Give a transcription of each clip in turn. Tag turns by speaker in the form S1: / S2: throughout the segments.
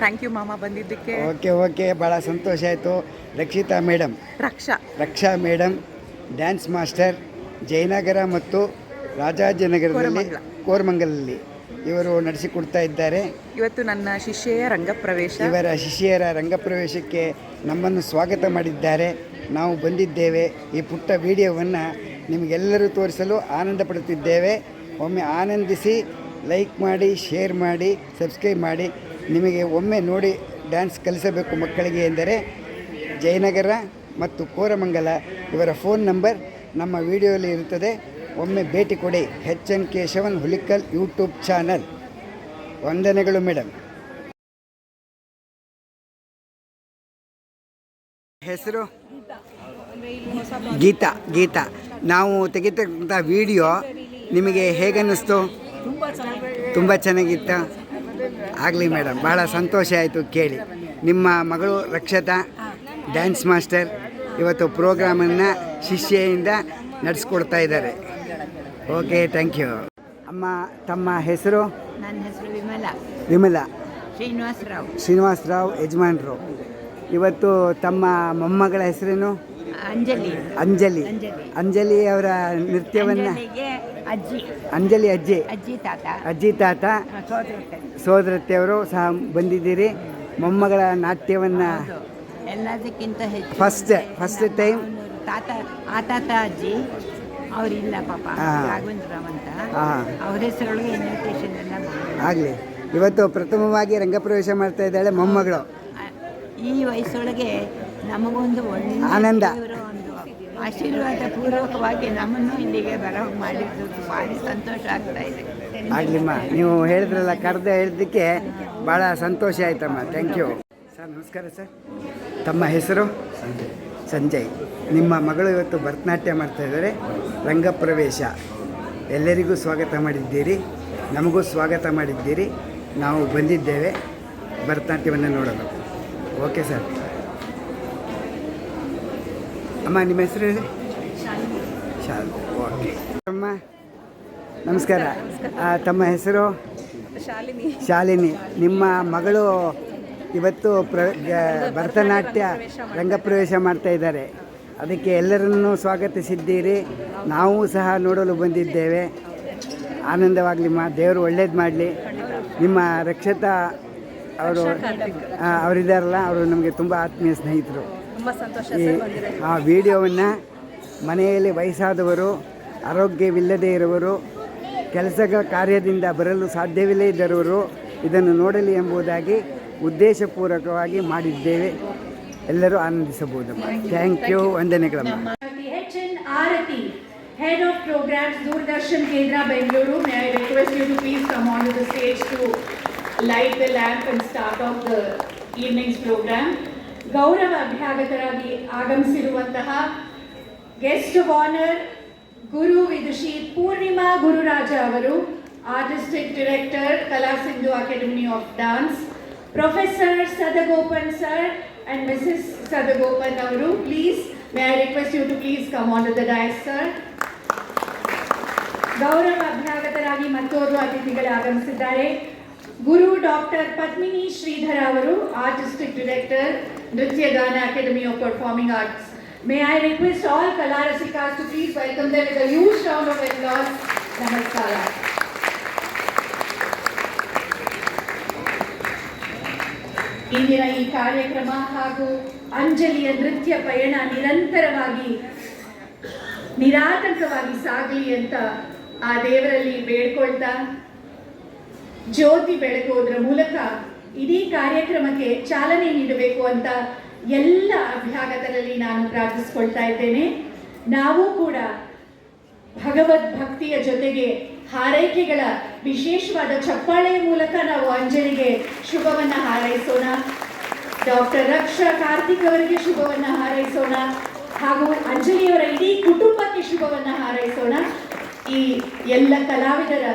S1: Thank you ಮಾಮ ಬಂದಿದ್ದಕ್ಕೆ.
S2: Okay ಭಾಳ ಸಂತೋಷ ಆಯಿತು. ರಕ್ಷಿತಾ ಮೇಡಮ್, ರಕ್ಷಾ ಮೇಡಮ್ ಡ್ಯಾನ್ಸ್ ಮಾಸ್ಟರ್, ಜಯನಗರ ಮತ್ತು ರಾಜಾಜಿನಗರದಲ್ಲಿ ಕೋರಮಂಗಲಲ್ಲಿ ಇವರು ನಡೆಸಿಕೊಡ್ತಾ ಇದ್ದಾರೆ.
S1: ಇವತ್ತು ನನ್ನ ಶಿಷ್ಯೆಯ ರಂಗಪ್ರವೇಶ.
S2: ಇವರ ಶಿಷ್ಯರ ರಂಗಪ್ರವೇಶಕ್ಕೆ ನಮ್ಮನ್ನು ಸ್ವಾಗತ ಮಾಡಿದ್ದಾರೆ. ನಾವು ಬಂದಿದ್ದೇವೆ. ಈ ಪುಟ್ಟ ವಿಡಿಯೋವನ್ನು ನಿಮಗೆಲ್ಲರೂ ತೋರಿಸಲು ಆನಂದ ಪಡುತ್ತಿದ್ದೇವೆ. ಒಮ್ಮೆ ಆನಂದಿಸಿ, ಲೈಕ್ ಮಾಡಿ, ಶೇರ್ ಮಾಡಿ, ಸಬ್ಸ್ಕ್ರೈಬ್ ಮಾಡಿ. ನಿಮಗೆ ಒಮ್ಮೆ ನೋಡಿ ಡ್ಯಾನ್ಸ್ ಕಲಿಸಬೇಕು ಮಕ್ಕಳಿಗೆ ಎಂದರೆ ಜಯನಗರ ಮತ್ತು ಕೋರಮಂಗಲ ಇವರ ಫೋನ್ ನಂಬರ್ ನಮ್ಮ ವಿಡಿಯೋದಲ್ಲಿ ಇರುತ್ತದೆ. ಒಮ್ಮೆ ಭೇಟಿ ಕೊಡಿ. HN Keshavan Hulikal YouTube channel. ವಂದನೆಗಳು ಮೇಡಮ್. ಹೆಸರು ಗೀತಾ. ನಾವು ತೆಗಿತಕ್ಕಂಥ ವಿಡಿಯೋ ನಿಮಗೆ ಹೇಗನ್ನಿಸ್ತು? ತುಂಬ ಚೆನ್ನಾಗಿತ್ತ? ಆಗಲಿ ಮೇಡಮ್, ಭಾಳ ಸಂತೋಷ ಆಯಿತು ಕೇಳಿ. ನಿಮ್ಮ ಮಗಳು ರಕ್ಷತಾ ಡ್ಯಾನ್ಸ್ ಮಾಸ್ಟರ್ ಇವತ್ತು ಪ್ರೋಗ್ರಾಮನ್ನು ಶಿಷ್ಯೆಯಿಂದ ನಡೆಸ್ಕೊಡ್ತಾ ಇದ್ದಾರೆ. Okay, thank you. ಅಮ್ಮ, ತಮ್ಮ ಹೆಸರು?
S3: ನನ್ನ ಹೆಸರು
S2: ವಿಮಲಾ.
S3: ಶ್ರೀನಿವಾಸರಾವ್
S2: ಯಜಮಾನ್ರು. ಇವತ್ತು ತಮ್ಮ ಮೊಮ್ಮಗಳ ಹೆಸರೇನು? ಅಂಜಲಿ ಅವರ ನೃತ್ಯವನ್ನು ಅಂಜಲಿ ಅಜ್ಜಿ ತಾತ ಸೋದರತ್ತೆಯವರು ಸಹ ಬಂದಿದ್ದೀರಿ. ಮೊಮ್ಮಗಳ ನಾಟ್ಯವನ್ನು
S3: ಎಲ್ಲದಕ್ಕಿಂತ ಹೆಚ್ಚು
S2: ಫಸ್ಟ್ ಟೈಮ್
S3: ತಾತ ಅಜ್ಜಿ ಅವರಿಲ್ಲ ಪಾಪ, ರಾಘವೇಂದ್ರರಾವ್ ಅಂತ ಅವ್ರ ಹೆಸರೊಳಗೆ ಇನ್ವಿಟೇಷನ್ ಎಲ್ಲ
S2: ಆಗಲಿ. ಇವತ್ತು ಪ್ರಥಮವಾಗಿ ರಂಗಪ್ರವೇಶ ಮಾಡ್ತಾ ಇದ್ದಾಳೆ ಮೊಮ್ಮಗಳು.
S3: ಈ ವಯಸ್ಸೊಳಗೆ ನಮಗೊಂದು ಒಳ್ಳೆ
S2: ಆನಂದ,
S3: ಒಂದು ಆಶೀರ್ವಾದ ಪೂರ್ವಕವಾಗಿ ನಮ್ಮನ್ನು ಇಲ್ಲಿಗೆ ಬರೋ ಮಾಡಿದ್ದು ಭಾರಿ ಸಂತೋಷ ಆಗ್ತಾ ಇದೆ.
S2: ಆಗಲಿಮ್ಮ, ನೀವು ಹೇಳಿದ್ರಲ್ಲ, ಹೇಳಿದ್ದಕ್ಕೆ ಭಾಳ ಸಂತೋಷ ಆಯ್ತಮ್ಮ. Thank you sir. ನಮಸ್ಕಾರ ಸರ್. ತಮ್ಮ ಹೆಸರು? ಸಂಜಯ್. ನಿಮ್ಮ ಮಗಳು ಇವತ್ತು ಭರತನಾಟ್ಯ ಮಾಡ್ತಾಯಿದ್ದಾರೆ. ರಂಗಪ್ರವೇಶ ಎಲ್ಲರಿಗೂ ಸ್ವಾಗತ ಮಾಡಿದ್ದೀರಿ, ನಮಗೂ ಸ್ವಾಗತ ಮಾಡಿದ್ದೀರಿ. ನಾವು ಬಂದಿದ್ದೇವೆ ಭರತನಾಟ್ಯವನ್ನು ನೋಡಲು. Okay sir. ಅಮ್ಮ, ನಿಮ್ಮ ಹೆಸರು ಹೇಳಿ? ಶಾಲಿನಿ. ಓಕೆ ಅಮ್ಮ, ನಮಸ್ಕಾರ. ತಮ್ಮ ಹೆಸರು? ಶಾಲಿನಿ. ನಿಮ್ಮ ಮಗಳು ಇವತ್ತು ಭರತನಾಟ್ಯ ರಂಗಪ್ರವೇಶ ಮಾಡ್ತಾ ಇದ್ದಾರೆ. ಅದಕ್ಕೆ ಎಲ್ಲರನ್ನೂ ಸ್ವಾಗತಿಸಿದ್ದೀರಿ. ನಾವು ಸಹ ನೋಡಲು ಬಂದಿದ್ದೇವೆ. ಆನಂದವಾಗಲಿಮ್ಮ, ದೇವರು ಒಳ್ಳೇದು ಮಾಡಲಿ. ನಿಮ್ಮ ರಕ್ಷತಾ ಅವರಿದ್ದಾರಲ್ಲ, ಅವರು ನಮಗೆ ತುಂಬ ಆತ್ಮೀಯ ಸ್ನೇಹಿತರು. ಆ ವಿಡಿಯೋವನ್ನು ಮನೆಯಲ್ಲಿ ವಯಸ್ಸಾದವರು, ಆರೋಗ್ಯವಿಲ್ಲದೇ ಇರುವವರು, ಕೆಲಸಗಳ ಕಾರ್ಯದಿಂದ ಬರಲು ಸಾಧ್ಯವಿಲ್ಲೇ ಇದ್ದವರು ಇದನ್ನು ನೋಡಲಿ ಎಂಬುದಾಗಿ ಉದ್ದೇಶಪೂರ್ವಕವಾಗಿ ಮಾಡಿದ್ದೇವೆ. ಎಲ್ಲರೂ ಆನಂದಿಸಬಹುದಮ್ಮ. Thank you. ವಂದನೆಗಳಮ್ಮ.
S4: HN Arati, Head of Programs, Doordarshan Kendra, Bengaluru. May I request you to please come onto the stage to light the lamp and start off the evening's program. ಗೌರವ ಅಭ್ಯಾಗತರಾಗಿ ಆಗಮಿಸಿರುವಂತಹ guest of honour guru vidushi Poornima Gururaja ಅವರು, artistic director Kala Sindhu academy of dance, professor Sadagopan sir and Mrs. Sadagopan avaru, please may I request you to please come onto the dais sir. ಗೌರವ ಅಭ್ಯಾಗತರಾಗಿ ಮತ್ತೋರ್ವ ಅತಿಥಿಗಳು ಆಗಮಿಸಿದ್ದಾರೆ. ಗುರು doctor Padmini Shridhara ಅವರು, artistic director, ನೃತ್ಯ ಗಾನ academy of performing arts. May I request all Kalarasikas to please welcome them with a huge round of applause. Namaskara. ಇಂದಿನ ಈ ಕಾರ್ಯಕ್ರಮ ಹಾಗೂ ಅಂಜಲಿಯ ನೃತ್ಯ ಪಯಣ ನಿರಂತರವಾಗಿ ನಿರಾತಂಕವಾಗಿ ಸಾಗಲಿ ಅಂತ ಆ ದೇವರಲ್ಲಿ ಬೇಡ್ಕೊಳ್ತಾ, ಜ್ಯೋತಿ ಬೆಳಗೋದ್ರ ಮೂಲಕ ಇಡೀ ಕಾರ್ಯಕ್ರಮಕ್ಕೆ ಚಾಲನೆ ನೀಡಬೇಕು ಅಂತ ಎಲ್ಲ ಅಭ್ಯಾಗತರಲ್ಲಿ ನಾನು ಪ್ರಾರ್ಥಿಸ್ಕೊಳ್ತಾ ಇದ್ದೇನೆ. ನಾವು ಕೂಡ ಭಗವದ್ ಭಕ್ತಿಯ ಜೊತೆಗೆ ಹಾರೈಕೆಗಳ ವಿಶೇಷವಾದ ಚಪ್ಪಾಳೆಯ ಮೂಲಕ ನಾವು ಅಂಜಲಿಗೆ ಶುಭವನ್ನ ಹಾರೈಸೋಣ. ಡಾಕ್ಟರ್ ರಕ್ಷಾ ಕಾರ್ತಿಕ್ ಅವರಿಗೆ ಶುಭವನ್ನ ಹಾರೈಸೋಣ ಹಾಗೂ ಅಂಜಲಿಯವರ ಇಡೀ ಕುಟುಂಬಕ್ಕೆ ಶುಭವನ್ನ ಹಾರೈಸೋಣ. ಈ ಎಲ್ಲ ಕಲಾವಿದರ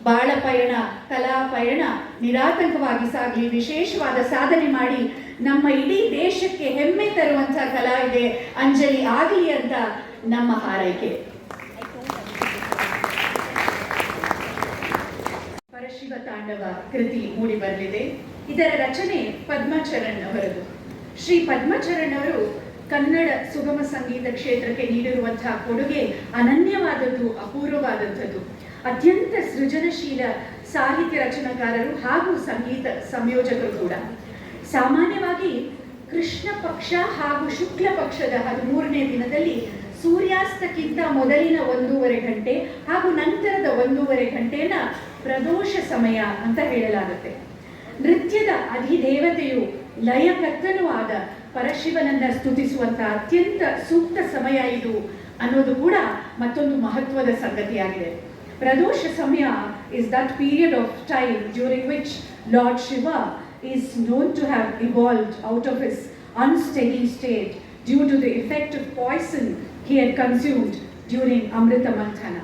S4: ಬಾಳ ಪಯಣ, ಕಲಾ ಪಯಣ ನಿರಾತಂಕವಾಗಿ ಸಾಗಲಿ, ವಿಶೇಷವಾದ ಸಾಧನೆ ಮಾಡಿ ನಮ್ಮ ಇಡೀ ದೇಶಕ್ಕೆ ಹೆಮ್ಮೆ ತರುವಂತಹ ಕಲಾವಿದೆ ಅಂಜಲಿ ಆಗಲಿ ಅಂತ ನಮ್ಮ ಹಾರೈಕೆ. ಪರಶಿವ ತಾಂಡವ ಕೃತಿ ಮೂಡಿ ಬರಲಿದೆ. ಇದರ ರಚನೆ ಪದ್ಮಚರಣ್ ಅವರದು. ಶ್ರೀ ಪದ್ಮಚರಣ್ ಅವರು ಕನ್ನಡ ಸುಗಮ ಸಂಗೀತ ಕ್ಷೇತ್ರಕ್ಕೆ ನೀಡಿರುವಂತಹ ಕೊಡುಗೆ ಅನನ್ಯವಾದದ್ದು, ಅಪೂರ್ವವಾದಂಥದ್ದು. ಅತ್ಯಂತ ಸೃಜನಶೀಲ ಸಾಹಿತ್ಯ ರಚನಾಕಾರರು ಹಾಗೂ ಸಂಗೀತ ಸಂಯೋಜಕರು ಕೂಡ. ಸಾಮಾನ್ಯವಾಗಿ ಕೃಷ್ಣ ಪಕ್ಷ ಹಾಗೂ ಶುಕ್ಲ ಪಕ್ಷದ 13ನೇ ದಿನದಲ್ಲಿ ಸೂರ್ಯಾಸ್ತಕ್ಕಿಂತ ಮೊದಲಿನ 1.5 ಗಂಟೆ ಹಾಗೂ ನಂತರದ 1.5 ಗಂಟೆಯನ್ನ ಪ್ರದೋಷ ಸಮಯ ಅಂತ ಹೇಳಲಾಗುತ್ತೆ. ನೃತ್ಯದ ಅಧಿದೇವತೆಯು ಲಯಕರ್ತನೂ ಆದ ಪರಶಿವನನ್ನ ಸ್ತುತಿಸುವಂತಹ ಅತ್ಯಂತ ಸೂಕ್ತ ಸಮಯ ಇದು ಅನ್ನೋದು ಕೂಡ ಮತ್ತೊಂದು ಮಹತ್ವದ ಸಂಗತಿಯಾಗಿದೆ. ಪ್ರದೋಷ ಸಮಯ is that period of time during which Lord Shiva is known to have evolved out of his unsteady state due to the effect of poison he had consumed during Amrita Manthana.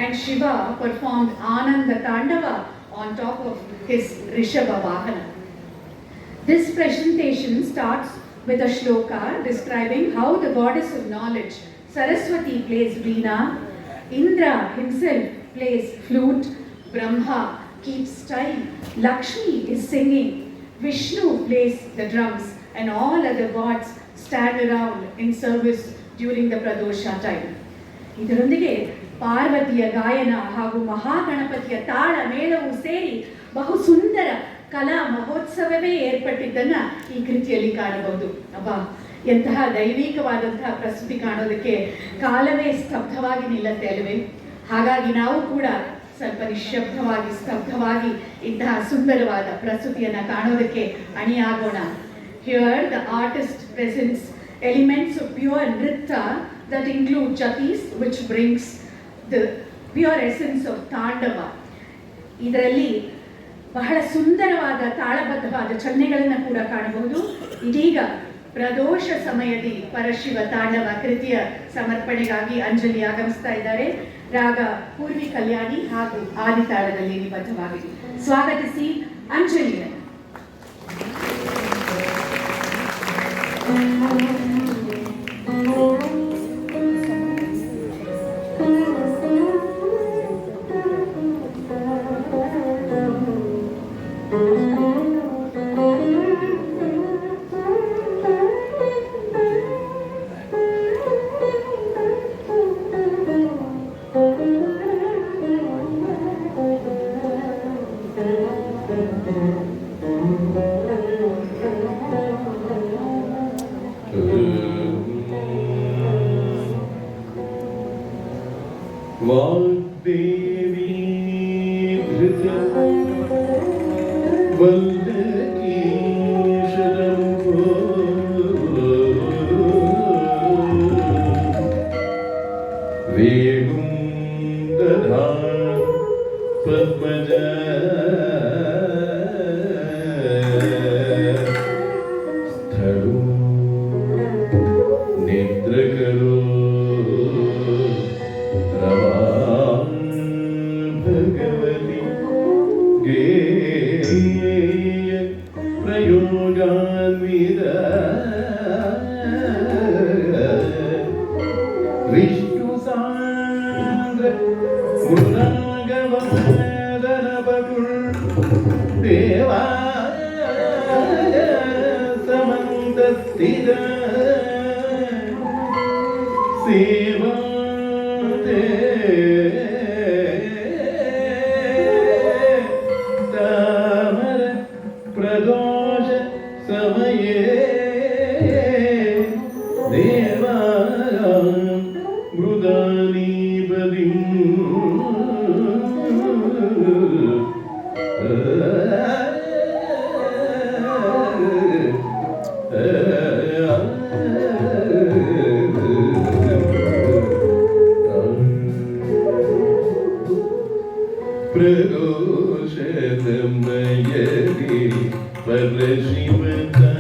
S4: And Shiva performed Ananda Tandava on top of his Rishabha Vahana. This presentation starts with a shloka describing how the goddess of knowledge, Saraswati, plays veena, Indra himself plays flute, Brahma keeps time, Lakshmi is singing, Vishnu plays the drums, and all other gods stand around in service during the Pradosha time. ಇದರೊಂದಿಗೆ ಪಾರ್ವತಿಯ ಗಾಯನ ಹಾಗೂ ಮಹಾಗಣಪತಿಯ ತಾಳ ಮೇಳವು ಸೇರಿ ಬಹು ಸುಂದರ ಕಲಾ ಮಹೋತ್ಸವವೇ ಏರ್ಪಟ್ಟಿದ್ದನ್ನ ಈ ಕೃತಿಯಲ್ಲಿ ಕಾಣಬಹುದು. ಅಬ್ಬಾ, ಎಂತಹ ದೈವಿಕವಾದಂತಹ ಪ್ರಸ್ತುತಿ ಕಾಣೋದಕ್ಕೆ ಕಾಲವೇ ಸ್ತಬ್ಧವಾಗಿ ನಿಲ್ಲತ್ತೆ ಅಲ್ವೇ? ಹಾಗಾಗಿ ನಾವು ಕೂಡ ಸ್ವಲ್ಪ ನಿಶ್ಶಬ್ದವಾಗಿ ಸ್ತಬ್ಧವಾಗಿ ಇಂತಹ ಸುಂದರವಾದ ಪ್ರಸ್ತುತಿಯನ್ನು ಕಾಣೋದಕ್ಕೆ ಅಣಿಯಾಗೋಣ. Here the artist presents elements of pure nritya that include chatis, which brings the pure essence of ತಾಂಡವ. ಇದರಲ್ಲಿ ಬಹಳ ಸುಂದರವಾದ ತಾಳಬದ್ಧವಾದ ಚಲನೆಗಳನ್ನು ಕೂಡ ಕಾಣಬಹುದು. ಇದೀಗ ಪ್ರದೋಷ ಸಮಯದಿ ಪರಶಿವ ತಾಂಡವ ಕೃತಿಯ ಸಮರ್ಪಣೆಗಾಗಿ ಅಂಜಲಿ ಆಗಮಿಸ್ತಾ ಇದ್ದಾರೆ. ರಾಗ ಪೂರ್ವಿ ಕಲ್ಯಾಣಿ ಹಾಗೂ ಆದಿತಾಳದಲ್ಲಿ ನಿಬದ್ಧವಾಗಿದೆ. ಸ್ವಾಗತಿಸಿ ಅಂಜಲಿಯನ್ನು.
S5: वाग्देवी धृत वल्लकी शरभो वेणुं दधार पद्मजा स्थलो नेत्रकरो भगवती गेय प्रयोगान्विता विष्णुसान्द्र मुदागवादनपकुल देवाय समन्तस्थिता सेवा प्रदोष समये देवा मृदानी बलिं प्रदोषमयगे परशिवता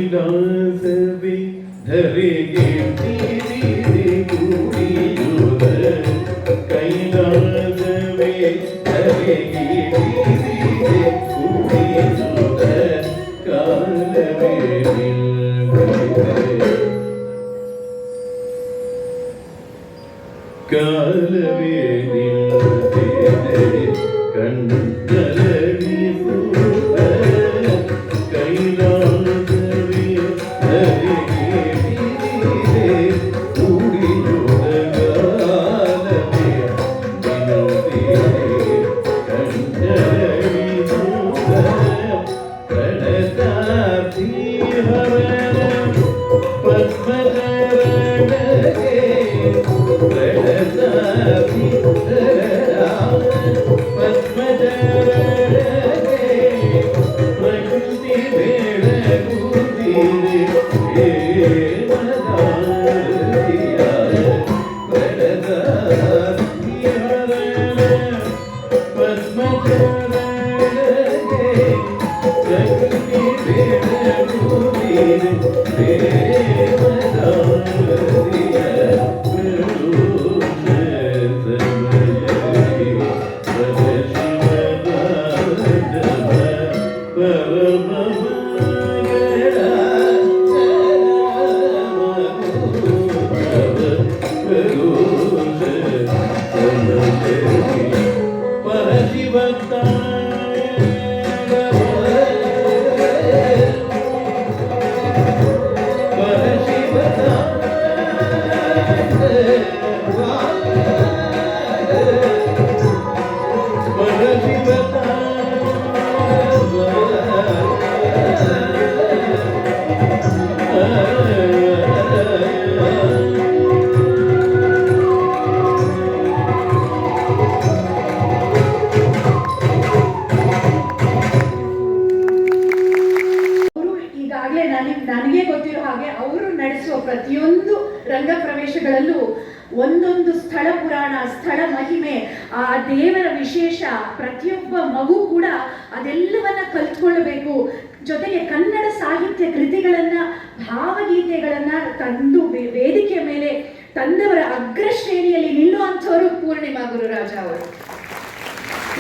S5: ಕೈಲಾಸವೇ ಧರೆಗೆ ಕುಡಿಯುವ ಕೈಲಾಸವೇ ಧರೆಗೆ ಕುಡಿಯುವ ಕಾಲವೇ ಕಾಲವೇ ನಿಲ್ಲದೆ ಕಣ್ಣರಳಿಸುವ ಕೈಲಾಸವೇ ಹರಿಗೆ ಉಡಿಯುವುದಗಾಲವೇ ನಿಲ್ಲದೆ ಕಣ್ಣರಳಿಸುವ ಪ್ರಣತಾರ್ಥಿ ಹರಣ ಪದ್ಮಚರಣಗೆ ಪ್ರಣತಾರ್ಥಿ ಪದ್ಮಚರಣಗೆ ಪ್ರಕೃತಿ ಬೆಳಗುತ್ತಿದೆ ಮನದಾರಿಯ ಪ್ರಣತಾರ್ಥಿ ಹರಣ ಪದ್ಮಚರಣಗೆ ಪ್ರಕೃತಿ ಬೆಳಗುತ್ತಿದೆ
S4: ನನಗೆ ಗೊತ್ತಿರೋ ಹಾಗೆ ಅವರು ನಡೆಸುವ ಪ್ರತಿಯೊಂದು ರಂಗ ಪ್ರವೇಶಗಳಲ್ಲೂ ಒಂದೊಂದು ಸ್ಥಳ ಪುರಾಣ, ಸ್ಥಳ ಮಹಿಮೆ, ಆ ದೇವರ ವಿಶೇಷ, ಪ್ರತಿಯೊಬ್ಬ ಮಗು ಕೂಡ ಅದೆಲ್ಲವನ್ನ ಕಲ್ತ್ಕೊಳ್ಬೇಕು. ಜೊತೆಗೆ ಕನ್ನಡ ಸಾಹಿತ್ಯ ಕೃತಿಗಳನ್ನ, ಭಾವಗೀತೆಗಳನ್ನ ತಂದು ವೇದಿಕೆ ಮೇಲೆ ತಂದವರ ಅಗ್ರಶ್ರೇಣಿಯಲ್ಲಿ ನಿಲ್ಲುವಂಥವರು ಪೂರ್ಣಿಮಾ ಗುರುರಾಜ ಅವರು.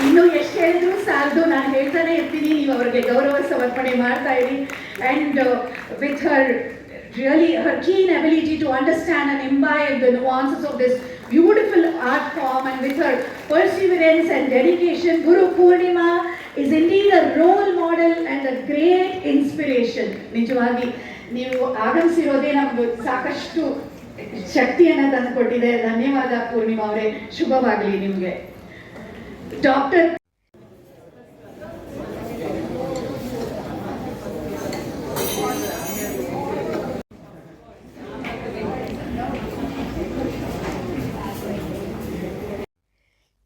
S4: ಇನ್ನು ಎಷ್ಟು ಹೇಳಿದ್ರು ಸಾಲದು, ನಾನು ಹೇಳ್ತಾನೆ ಇರ್ತೀನಿ, ನೀವು ಅವರಿಗೆ ಗೌರವ ಸಮರ್ಪಣೆ ಮಾಡ್ತಾ ಇರಿ. And with her really her keen ability to understand and imbibe the nuances of this beautiful art form, and with her perseverance and dedication, Guru Purnima is indeed a role model and a great inspiration. ನಿಜವಾಗಿ ನೀವು ಆಗಮಿಸಿರೋದೇ ನಮಗೆ ಸಾಕಷ್ಟು ಶಕ್ತಿಯನ್ನು ತಂದುಕೊಟ್ಟಿದೆ. ಧನ್ಯವಾದ ಪೂರ್ಣಿಮಾ ಅವರೇ, ಶುಭವಾಗಲಿ ನಿಮಗೆ. Doctor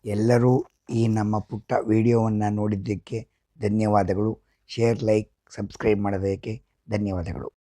S2: ಎಲ್ಲರೂ ಈ ನಮ್ಮ ಪುಟ್ಟ ವಿಡಿಯೋವನ್ನು ನೋಡಿದ್ದಕ್ಕೆ ಧನ್ಯವಾದಗಳು. ಶೇರ್, ಲೈಕ್, ಸಬ್ಸ್ಕ್ರೈಬ್ ಮಾಡೋದಕ್ಕೆ ಧನ್ಯವಾದಗಳು.